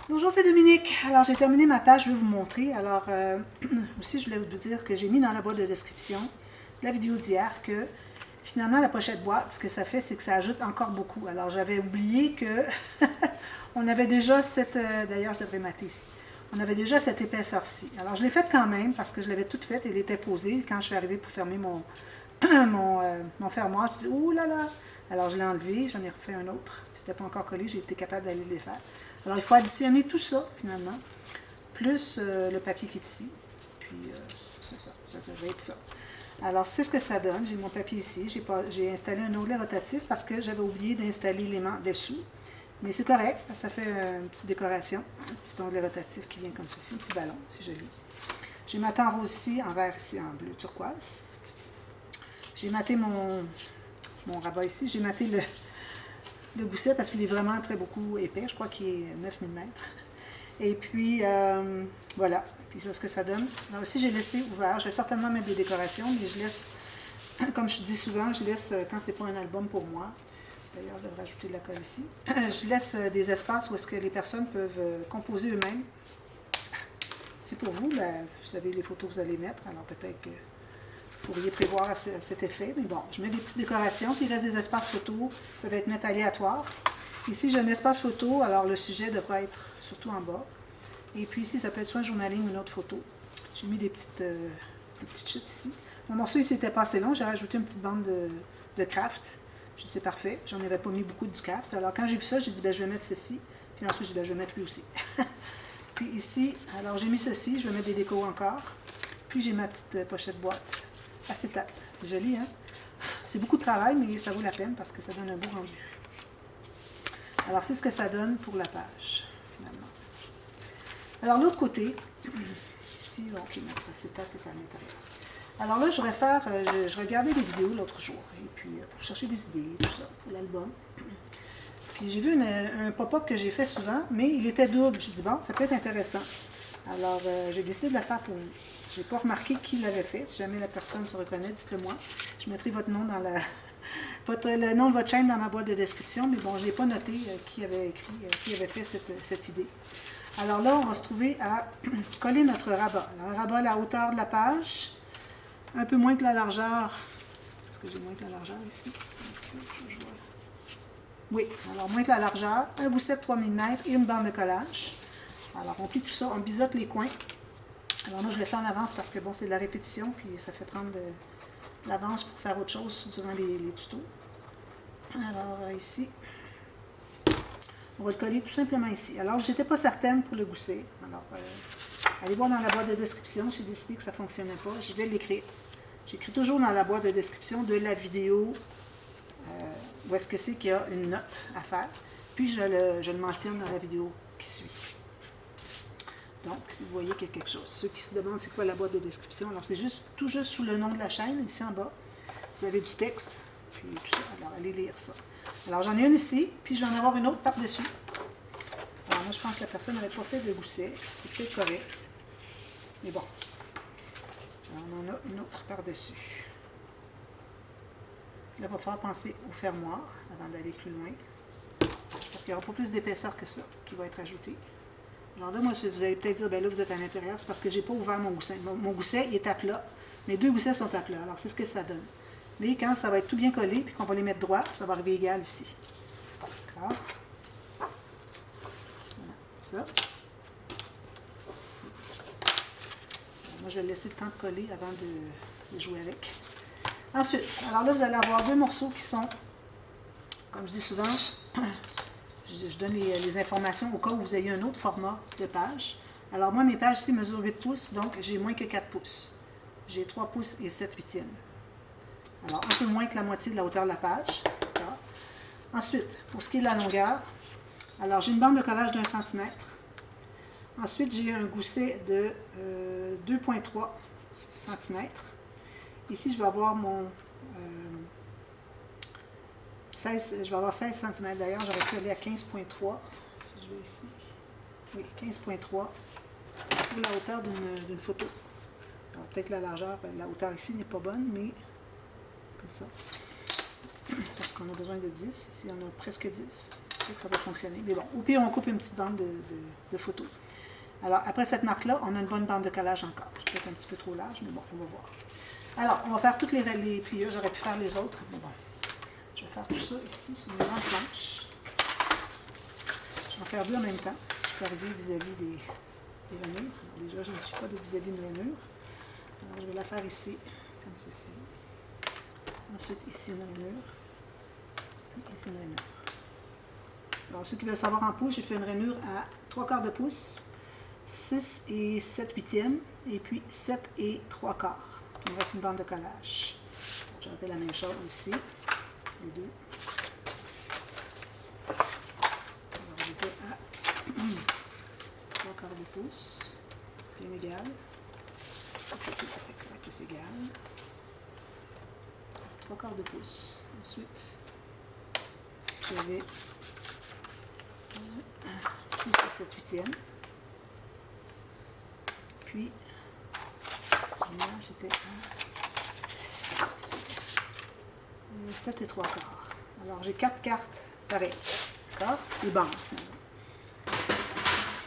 Bonjour, c'est Dominique. Alors, j'ai terminé ma page, je vais vous montrer. Alors, aussi, je voulais vous dire que j'ai mis dans la boîte de description de la vidéo d'hier que finalement, la pochette boîte, ce que ça fait, c'est que ça ajoute encore beaucoup. Alors, j'avais oublié que on avait déjà cette... D'ailleurs, je devrais mater ici. On avait déjà cette épaisseur-ci. Alors, je l'ai faite quand même parce que je l'avais toute faite. Elle était posée. Quand je suis arrivée pour fermer mon fermoir, je dis « Ouh là là! » Alors, je l'ai enlevé. J'en ai refait un autre. Puis, c'était pas encore collé. J'ai été capable d'aller les faire. Alors, il faut additionner tout ça, finalement, plus le papier qui est ici. Puis, c'est ça. Ça devrait être ça. Alors, c'est ce que ça donne. J'ai mon papier ici. J'ai installé un onglet rotatif parce que j'avais oublié d'installer l'aimant dessous. Mais c'est correct. Ça fait une petite décoration. Un petit onglet rotatif qui vient comme ceci. Un petit ballon. C'est joli. J'ai maté en rose ici, en vert ici, en bleu turquoise. J'ai maté mon rabat ici. J'ai maté le gousset parce qu'il est vraiment très beaucoup épais. Je crois qu'il est 9 mm. Et puis, voilà. Puis c'est ce que ça donne. Alors ici, j'ai laissé ouvert. Je vais certainement mettre des décorations, mais je laisse, comme je dis souvent, je laisse, quand c'est pas un album pour moi, d'ailleurs, je devrais ajouter de la colle ici, je laisse des espaces où est-ce que les personnes peuvent composer eux-mêmes. Si pour vous, ben, vous savez les photos que vous allez mettre, alors peut-être que vous pourriez prévoir cet effet. Mais bon, je mets des petites décorations, puis il reste des espaces photos qui peuvent être mis aléatoires. Ici, j'ai un espace photo, alors le sujet devrait être surtout en bas. Et puis ici, ça peut être soit un journaling ou une autre photo. J'ai mis des petites chutes ici. Mon morceau ici n'était pas assez long, j'ai rajouté une petite bande de craft. Je dis c'est parfait, j'en avais pas mis beaucoup du craft. Alors quand j'ai vu ça, j'ai dit ben, je vais mettre ceci. Puis ensuite, j'ai dit ben, je vais mettre lui aussi. Puis ici, alors j'ai mis ceci, je vais mettre des décos encore. Puis j'ai ma petite pochette boîte acétate. C'est joli, hein? C'est beaucoup de travail, mais ça vaut la peine parce que ça donne un beau rendu. Alors, c'est ce que ça donne pour la page, finalement. Alors, l'autre côté, ici, ok, notre acétate est à l'intérieur. Alors là, je vais faire, je regardais des vidéos l'autre jour, et puis pour chercher des idées, tout ça, pour l'album. Puis j'ai vu un pop-up que j'ai fait souvent, mais il était double. J'ai dit, bon, ça peut être intéressant. Alors, j'ai décidé de le faire pour vous. Je n'ai pas remarqué qui l'avait fait. Si jamais la personne se reconnaît, dites-le moi. Je mettrai votre nom dans la... le nom de votre chaîne dans ma boîte de description, mais bon, je n'ai pas noté qui avait écrit, qui avait fait cette idée. Alors là, on va se trouver à coller notre rabat. Alors, un rabat à la hauteur de la page, un peu moins que la largeur. Est-ce que j'ai moins que la largeur ici? Un petit peu, je vois. Oui, alors moins que la largeur, un gousset de 3 mm et une bande de collage. Alors, on plie tout ça, on biseaute les coins. Alors moi, je le fais en avance parce que bon, c'est de la répétition, puis ça fait prendre de l'avance pour faire autre chose durant les tutos. Alors, ici, on va le coller tout simplement ici. Alors, je n'étais pas certaine pour le gousset. Alors, allez voir dans la boîte de description. J'ai décidé que ça ne fonctionnait pas. Je vais l'écrire. J'écris toujours dans la boîte de description de la vidéo où est-ce que c'est qu'il y a une note à faire. Puis, je le mentionne dans la vidéo qui suit. Donc, si vous voyez qu'il y a quelque chose. Ceux qui se demandent c'est quoi la boîte de description, alors c'est juste tout juste sous le nom de la chaîne, ici en bas. Vous avez du texte, puis tout ça. Alors, allez lire ça. Alors, j'en ai une ici, puis je vais en avoir une autre par-dessus. Alors, moi, je pense que la personne n'avait pas fait de gousset. C'est peut-être correct. Mais bon. Alors, on en a une autre par-dessus. Là, il va falloir penser au fermoir avant d'aller plus loin. Parce qu'il n'y aura pas plus d'épaisseur que ça qui va être ajouté. Alors là, moi, vous allez peut-être dire, ben là, vous êtes à l'intérieur, c'est parce que je n'ai pas ouvert mon gousset. Mon gousset, il est à plat. Mes deux goussets sont à plat. Alors, c'est ce que ça donne. Mais quand ça va être tout bien collé, puis qu'on va les mettre droit, ça va arriver égal ici. D'accord? Voilà, ça. Ici. Alors, moi, je vais le laisser le temps de coller avant de jouer avec. Ensuite, alors là, vous allez avoir deux morceaux qui sont, comme je dis souvent, je donne les informations au cas où vous ayez un autre format de page. Alors moi, mes pages ici mesurent 8 pouces, donc j'ai moins que 4 pouces. J'ai 3 pouces et 7 huitièmes. Alors, un peu moins que la moitié de la hauteur de la page. Ensuite, pour ce qui est de la longueur, alors j'ai une bande de collage d'1 cm. Ensuite, j'ai un gousset de 2,3 cm. Ici, je vais avoir mon 16 cm. D'ailleurs, j'aurais pu aller à 15,3 si je vais ici. Oui, 15,3 pour la hauteur d'une photo. Alors, peut-être la largeur, la hauteur ici n'est pas bonne, mais comme ça. Parce qu'on a besoin de 10. Ici, on a presque 10. Peut-être que ça va fonctionner. Mais bon, au pire, on coupe une petite bande de photos. Alors, après cette marque-là, on a une bonne bande de collage encore. C'est peut-être un petit peu trop large, mais bon, on va voir. Alors, on va faire toutes les pliures. J'aurais pu faire les autres, mais bon. Je vais faire tout ça ici, sur une grande planche. Je vais en faire deux en même temps, si je peux arriver vis-à-vis des rainures. Alors, déjà, je ne suis pas vis-à-vis d'une rainure. Alors, je vais la faire ici, comme ceci. Ensuite, ici, une rainure. Et ici, une rainure. Alors, ceux qui veulent savoir en pouce, j'ai fait une rainure à 3/4 de pouce, 6 et 7/8, et puis 7 et 3/4. Il me reste une bande de collage. J'aurai la même chose ici, les deux. Alors, j'étais à 3/4 de pouce, bien égal. Ça va plus égal. 3/4 de pouce. Ensuite, j'avais 6 et 7/8. Puis, là, j'étais à 7 et 3/4. Alors, j'ai 4 cartes pareilles. D'accord? Les bandes, finalement.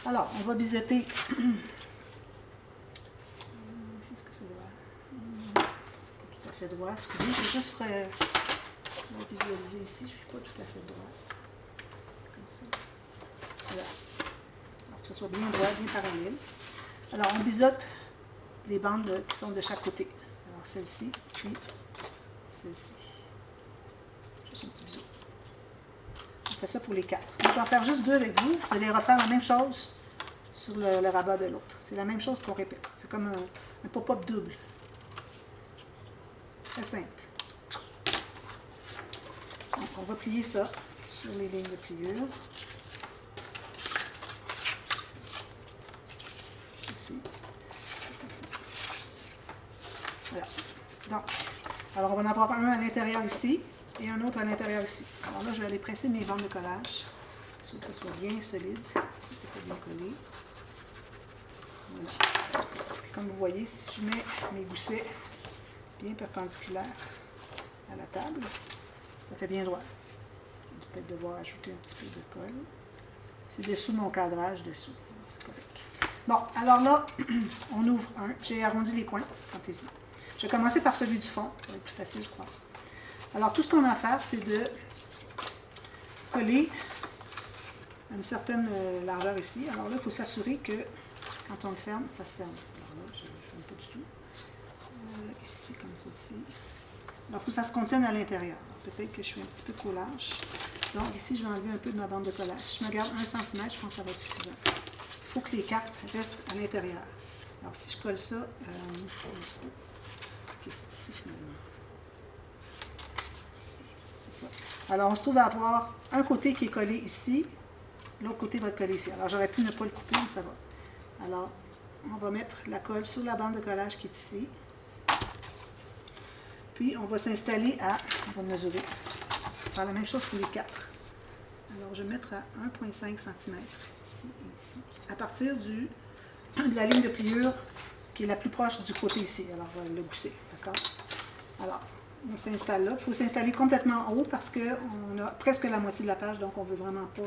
Alors, on va biseauter. Est-ce que c'est droit? Pas tout à fait droit. Excusez, je vais juste visualiser ici. Je ne suis pas tout à fait droite. Comme ça. Voilà. Alors, que ce soit bien droit, bien parallèle. Alors, on biseaute les bandes qui sont de chaque côté. Alors, celle-ci, puis celle-ci. Juste un petit bisou. On fait ça pour les 4. Je vais en faire juste 2 avec vous. Vous allez refaire la même chose sur le rabat de l'autre. C'est la même chose qu'on répète. C'est comme un pop-up double. Très simple. Donc, on va plier ça sur les lignes de pliure. Ici. Comme ceci. Voilà. Donc, alors on va en avoir un à l'intérieur ici et un autre à l'intérieur ici. Alors là, je vais aller presser mes bandes de collage, pour que ce soit bien solide. Si c'est pas bien collé. Voilà. Puis comme vous voyez, si je mets mes goussets bien perpendiculaires à la table, ça fait bien droit. Je vais peut-être devoir ajouter un petit peu de colle. C'est dessous mon cadrage, dessous. C'est correct. Bon, alors là, on ouvre un. J'ai arrondi les coins, fantaisie. Je vais commencer par celui du fond. Ça va être plus facile, je crois. Alors, tout ce qu'on a à faire, c'est de coller à une certaine largeur ici. Alors là, il faut s'assurer que quand on le ferme, ça se ferme. Alors là, je ne le ferme pas du tout. Ici, comme ceci. Alors, il faut que ça se contienne à l'intérieur. Peut-être que je suis un petit peu trop large. Donc, ici, je vais enlever un peu de ma bande de collage. Si je me garde 1 cm, je pense que ça va être suffisant. Il faut que les cartes restent à l'intérieur. Alors, si je colle ça, un petit peu. Ok, c'est ici finalement. Ici, c'est ça. Alors, on se trouve à avoir un côté qui est collé ici, l'autre côté va être collé ici. Alors, j'aurais pu ne pas le couper, mais ça va. Alors, on va mettre la colle sur la bande de collage qui est ici. Puis, on va s'installer à, on va mesurer, faire la même chose pour les 4. Alors, je vais mettre à 1,5 cm, ici et ici, à partir de la ligne de pliure qui est la plus proche du côté ici. Alors, on va le gousser, d'accord? Alors, on s'installe là. Il faut s'installer complètement en haut parce qu'on a presque la moitié de la page, donc on ne veut vraiment pas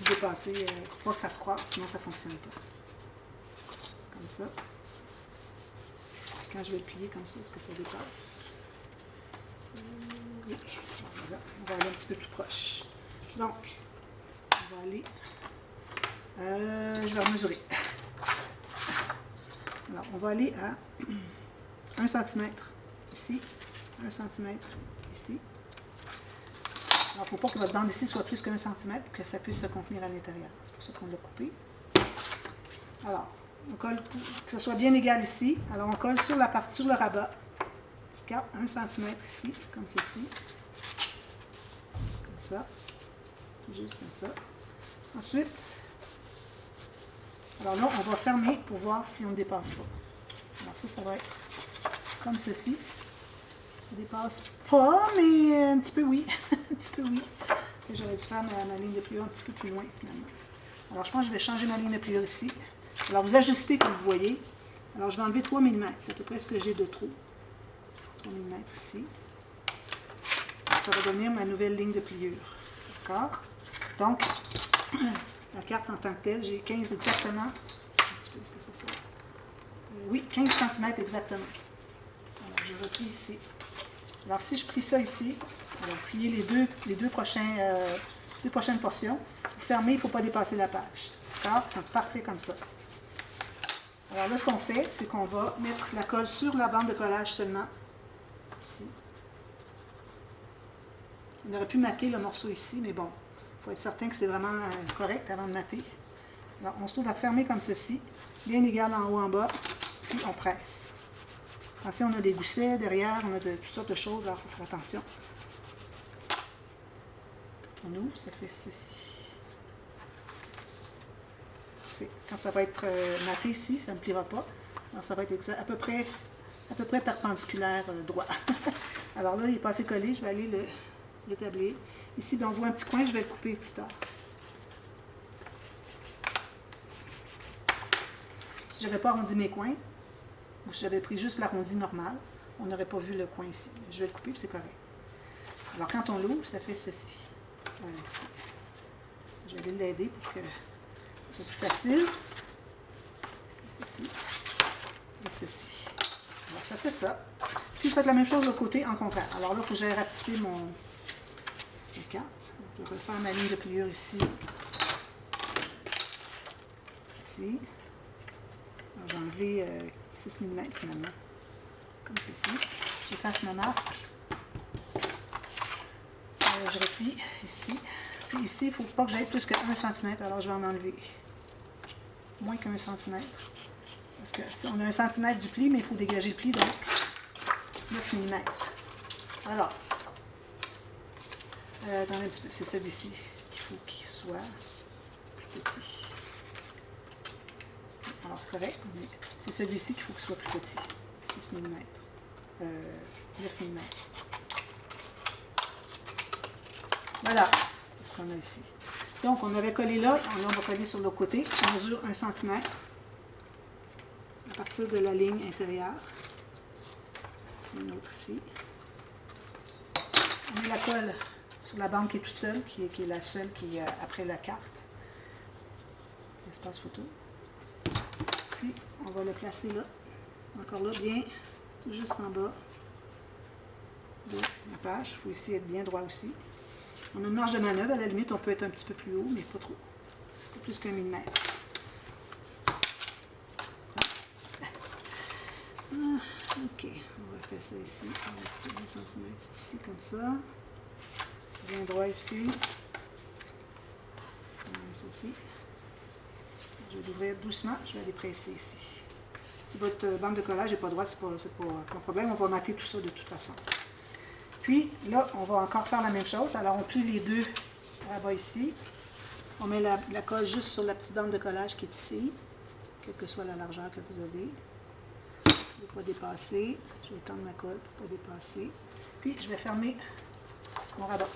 dépasser, pas que ça se croise, sinon ça ne fonctionne pas. Comme ça. Quand je vais le plier comme ça, est-ce que ça dépasse? Oui. Voilà. On va aller un petit peu plus proche. Donc, on va aller... je vais mesurer. Alors, on va aller à 1 cm ici, 1 cm ici. Alors, il ne faut pas que votre bande ici soit plus qu'1 cm, que ça puisse se contenir à l'intérieur. C'est pour ça qu'on l'a coupé. Alors, on colle, que ce soit bien égal ici. Alors, on colle sur la partie, sur le rabat. Petite carte, 1 cm ici, comme ceci. Comme ça. Juste comme ça. Ensuite, alors là, on va fermer pour voir si on ne dépasse pas. Alors ça va être comme ceci. Ça ne dépasse pas, mais un petit peu oui. Un petit peu oui. J'aurais dû faire ma ligne de pliure un petit peu plus loin, finalement. Alors, je pense que je vais changer ma ligne de pliure ici. Alors, vous ajustez comme vous voyez. Alors, je vais enlever 3 mm. C'est à peu près ce que j'ai de trop. 3 mm ici. Alors, ça va devenir ma nouvelle ligne de pliure. D'accord? Donc, la carte en tant que telle, j'ai 15 exactement. Un petit peu, est-ce que c'est ça? Oui, 15 cm exactement. Alors, je replie ici. Alors, si je plie ça ici, on va plier les deux prochaines portions. Vous fermez, il ne faut pas dépasser la page. D'accord? C'est parfait comme ça. Alors là, ce qu'on fait, c'est qu'on va mettre la colle sur la bande de collage seulement. Ici. On aurait pu mater le morceau ici, mais bon, il faut être certain que c'est vraiment correct avant de mater. Alors, on se trouve à fermer comme ceci, bien égal en haut, en bas, puis on presse. Attention, on a des goussets derrière, on a toutes sortes de choses, alors il faut faire attention. On ouvre, ça fait ceci. Parfait. Quand ça va être maté ici, ça ne pliera pas. Alors, ça va être à peu près perpendiculaire droit. Alors là, il est pas assez collé, je vais aller l'établir. Ici, on voit un petit coin, je vais le couper plus tard. Si je n'avais pas arrondi mes coins, ou si j'avais pris juste l'arrondi normal, on n'aurait pas vu le coin ici. Je vais le couper, puis c'est correct. Alors, quand on l'ouvre, ça fait ceci. Voilà, ici. Je vais l'aider pour que ce soit plus facile. Ceci. Et ceci. Alors, ça fait ça. Puis, faites la même chose de l'autre côté en contraire. Alors là, il faut que j'aille rapetisser ma carte. Je vais refaire ma ligne de pliure ici. Ici. J'ai enlevé 6 mm finalement. Comme ceci. J'efface ma marque. Je replie ici. Puis ici, il ne faut pas que j'aille plus que 1 cm. Alors, je vais en enlever moins qu'1 cm. Parce que si on a 1 cm du pli, mais il faut dégager le pli, donc 9 mm. Alors, attendez un petit peu, c'est celui-ci qu'il faut qu'il soit plus petit. Alors, c'est correct, mais c'est celui-ci qu'il faut qu'il soit plus petit. 6 mm. 9 mm. Voilà, c'est ce qu'on a ici. Donc, on avait collé là, on va coller sur l'autre côté. On mesure 1 cm à partir de la ligne intérieure. Une autre ici. On met la colle sur la bande qui est toute seule, qui est la seule qui est après la carte. L'espace photo. Puis, on va le placer là. Encore là, bien, tout juste en bas de la page. Il faut ici être bien droit aussi. On a une marge de manœuvre. À la limite, on peut être un petit peu plus haut, mais pas trop. Pas plus qu'1 mm. Ok, on va faire ça ici. Un petit peu 2 cm ici, comme ça. Bien droit ici. Ceci. Je vais l'ouvrir doucement. Je vais aller presser ici. Si votre bande de collage n'est pas droite, c'est pas un problème. On va mater tout ça de toute façon. Puis là, on va encore faire la même chose. Alors, on plie les deux là-bas ici. On met la colle juste sur la petite bande de collage qui est ici, quelle que soit la largeur que vous avez. Je ne vais pas dépasser. Je vais étendre ma colle pour ne pas dépasser. Puis, je vais fermer mon rabat.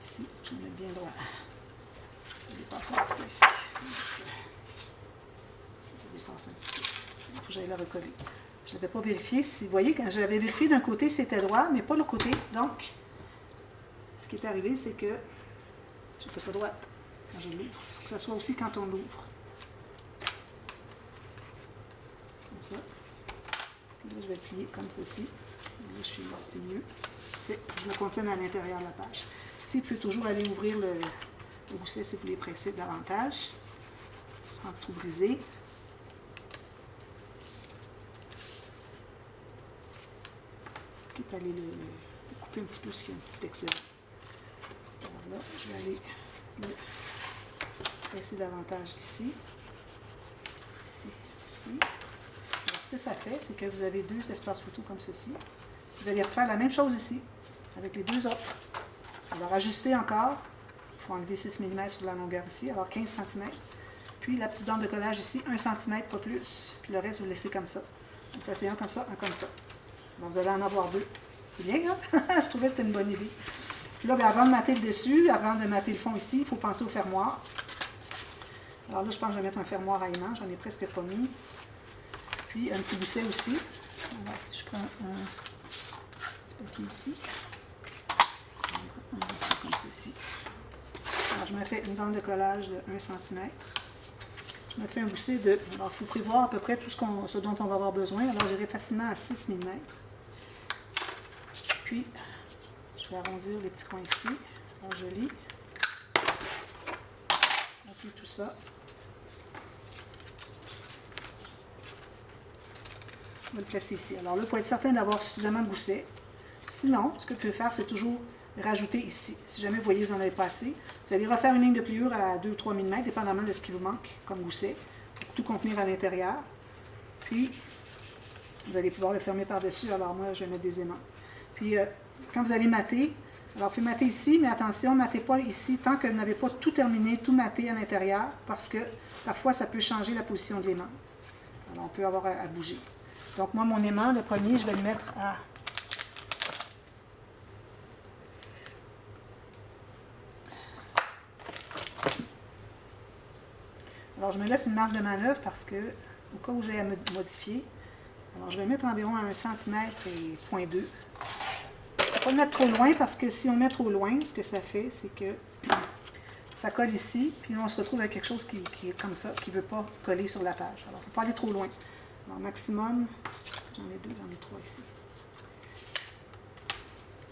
Ici, je vais le mettre bien droit. Ça dépasse un petit peu ici. Ici, ça dépasse un petit peu. Il faut que j'aille la recoller. Je ne l'avais pas vérifié. Si vous voyez, quand j'avais vérifié d'un côté, c'était droit, mais pas de l'autre côté. Donc, ce qui est arrivé, c'est que je n'étais pas droite quand je l'ouvre. Il faut que ça soit aussi quand on l'ouvre. Comme ça. Puis là, je vais le plier comme ceci. Là, c'est mieux. Je le contiens à l'intérieur de la page. Ici, vous pouvez toujours aller ouvrir le gousset si vous voulez presser davantage, sans tout briser. Tout aller le couper un petit peu, parce qu'il y a un petit excès. Alors là, je vais aller le presser davantage ici. Ici, ici. Alors, ce que ça fait, c'est que vous avez deux espaces photo comme ceci. Vous allez refaire la même chose ici, avec les deux autres. Alors, ajustez encore. Il faut enlever 6 mm sur la longueur ici, alors 15 cm. Puis la petite bande de collage ici, 1 cm, pas plus. Puis le reste, vous le laissez comme ça. Donc, placez un comme ça, un comme ça. Donc, vous allez en avoir deux. C'est bien, hein? Je trouvais que c'était une bonne idée. Puis là, bien, avant de mater le dessus, avant de mater le fond ici, il faut penser au fermoir. Alors là, je pense que je vais mettre un fermoir à aimant. J'en ai presque pas mis. Puis, un petit gousset aussi. Alors, si je prends un petit papier ici, je vais mettre un morceau comme ceci. Alors, je me fais une bande de collage de 1 cm. Je me fais un gousset de... Alors, il faut prévoir à peu près tout ce dont on va avoir besoin. Alors, j'irai facilement à 6 mm. Puis, je vais arrondir les petits coins ici. Alors, je lis. On plie tout ça. On va le placer ici. Alors là, il faut être certain d'avoir suffisamment de goussets. Sinon, ce que vous pouvez faire, c'est toujours rajouter ici. Si jamais vous voyez que vous n'en avez pas assez, vous allez refaire une ligne de pliure à 2 ou 3 mm, dépendamment de ce qui vous manque comme gousset, pour tout contenir à l'intérieur. Puis, vous allez pouvoir le fermer par-dessus. Alors moi, je vais mettre des aimants. Puis, quand vous allez mater, alors vous pouvez mater ici, mais attention, ne matez pas ici tant que vous n'avez pas tout terminé, tout maté à l'intérieur, parce que parfois, ça peut changer la position de l'aimant. Alors, on peut avoir à bouger. Donc, moi, mon aimant, le premier, je vais le mettre à... Alors, je me laisse une marge de manœuvre parce que, au cas où j'ai à modifier, alors je vais mettre environ à 1 cm et 0,2. Il ne faut pas le mettre trop loin parce que si on met trop loin, ce que ça fait, c'est que ça colle ici, puis là, on se retrouve avec quelque chose qui est comme ça, qui ne veut pas coller sur la page. Alors, il ne faut pas aller trop loin. Alors, maximum, j'en ai 2, j'en ai 3 ici.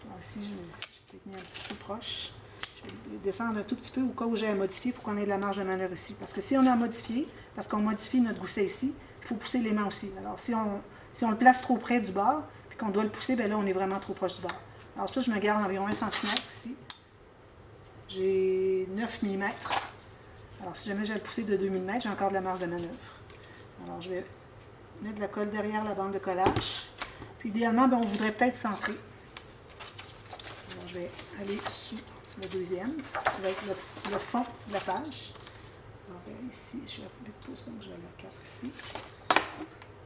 Alors, ici, je vais peut-être mis un petit peu proche. Je vais descendre un tout petit peu au cas où j'ai à modifier. Il faut qu'on ait de la marge de manœuvre ici. Parce que si on a à modifier, parce qu'on modifie notre gousset ici, il faut pousser l'aimant aussi. Alors, si on le place trop près du bord, puis qu'on doit le pousser, bien là, on est vraiment trop proche du bord. Alors, ça, je me garde environ 1 cm ici. J'ai 9 mm. Alors, si jamais j'ai à le pousser de 2 mm, j'ai encore de la marge de manœuvre. Alors, je vais mettre de la colle derrière la bande de collage. Puis, idéalement, bien, on voudrait peut-être centrer. Alors, je vais aller sous le deuxième. Ça va être le fond de la page. Alors, ici, je suis à 8 pouces, donc je vais aller à 4 ici.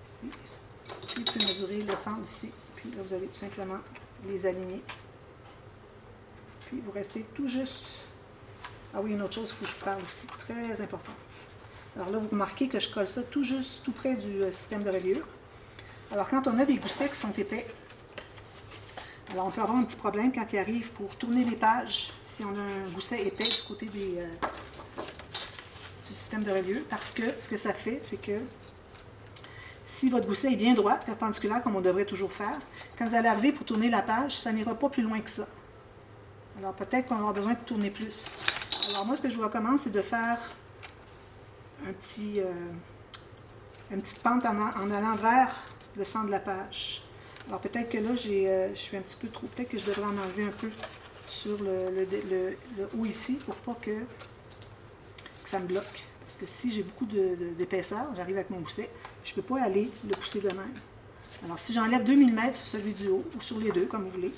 Ici. Puis, vous pouvez mesurer le centre ici. Puis, là, vous allez tout simplement les aligner. Puis, vous restez tout juste. Ah oui, une autre chose, il faut que je vous parle aussi, très importante. Alors là, vous remarquez que je colle ça tout juste, tout près du système de reliure. Alors, quand on a des goussets qui sont épais, alors on peut avoir un petit problème quand il arrive pour tourner les pages, si on a un gousset épais du côté du système de reliure, parce que ce que ça fait, c'est que si votre gousset est bien droit, perpendiculaire, comme on devrait toujours faire, quand vous allez arriver pour tourner la page, ça n'ira pas plus loin que ça. Alors peut-être qu'on aura besoin de tourner plus. Alors moi, ce que je vous recommande, c'est de faire une petite pente en allant vers le centre de la page. Alors peut-être que là, je suis un petit peu trop... Peut-être que je devrais en enlever un peu sur le haut ici pour pas que ça me bloque. Parce que si j'ai beaucoup d'épaisseur, j'arrive avec mon gousset, je ne peux pas aller le pousser de même. Alors si j'enlève 2 mm sur celui du haut, ou sur les deux, comme vous voulez,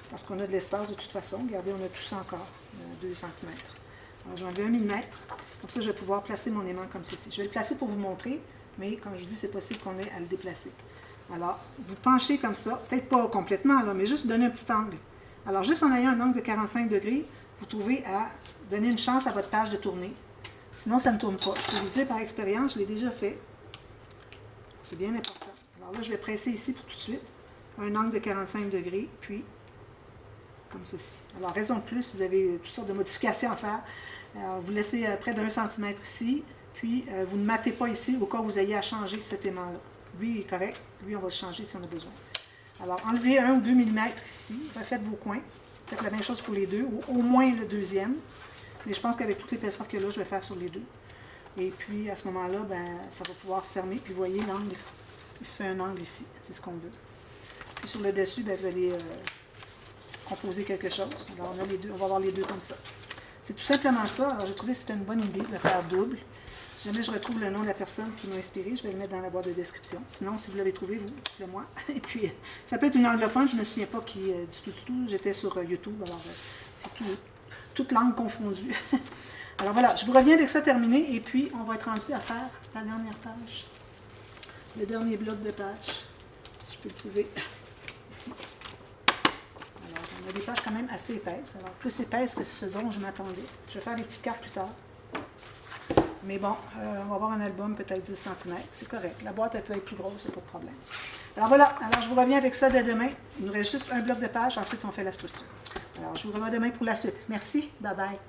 parce qu'on a de l'espace de toute façon, regardez, on a tout ça encore, 2 cm. Alors j'ai enlevé 1 mm, comme ça je vais pouvoir placer mon aimant comme ceci. Je vais le placer pour vous montrer, mais comme je vous dis, c'est possible qu'on ait à le déplacer. Alors, vous penchez comme ça, peut-être pas complètement, là, mais juste donner un petit angle. Alors, juste en ayant un angle de 45 degrés, vous trouvez à donner une chance à votre page de tourner. Sinon, ça ne tourne pas. Je peux vous dire par expérience, je l'ai déjà fait. C'est bien important. Alors là, je vais presser ici pour tout de suite. Un angle de 45 degrés, puis comme ceci. Alors, raison de plus, vous avez toutes sortes de modifications à faire. Alors, vous laissez près d'1 cm ici, puis vous ne matez pas ici au cas où vous ayez à changer cet aimant-là. Lui, il est correct. Lui, on va le changer si on a besoin. Alors, enlevez 1 ou 2 mm ici. Refaites vos coins. Faites la même chose pour les deux, ou au moins le deuxième. Mais je pense qu'avec toute l'épaisseur que là, je vais faire sur les deux. Et puis, à ce moment-là, ben, ça va pouvoir se fermer. Puis, vous voyez, l'angle, il se fait un angle ici. C'est ce qu'on veut. Puis, sur le dessus, ben, vous allez composer quelque chose. Alors, on a les deux. On va avoir les deux comme ça. C'est tout simplement ça. Alors, j'ai trouvé que c'était une bonne idée de le faire double. Si jamais je retrouve le nom de la personne qui m'a inspiré, je vais le mettre dans la boîte de description. Sinon, si vous l'avez trouvé, vous, dites-le moi. Et puis, ça peut être une anglophone, je ne me souviens pas qui du tout. J'étais sur YouTube, alors c'est toute langue confondue. Alors voilà, je vous reviens avec ça terminé, et puis on va être rendu à faire la dernière page. Le dernier bloc de page, si je peux le trouver ici. Alors, on a des pages quand même assez épaisses, alors plus épaisses que ce dont je m'attendais. Je vais faire des petites cartes plus tard. Mais bon, on va avoir un album peut-être 10 cm, c'est correct. La boîte, elle peut être plus grosse, c'est pas de problème. Alors voilà, alors je vous reviens avec ça dès demain. Il nous reste juste un bloc de page, ensuite on fait la structure. Alors, je vous revois demain pour la suite. Merci. Bye bye.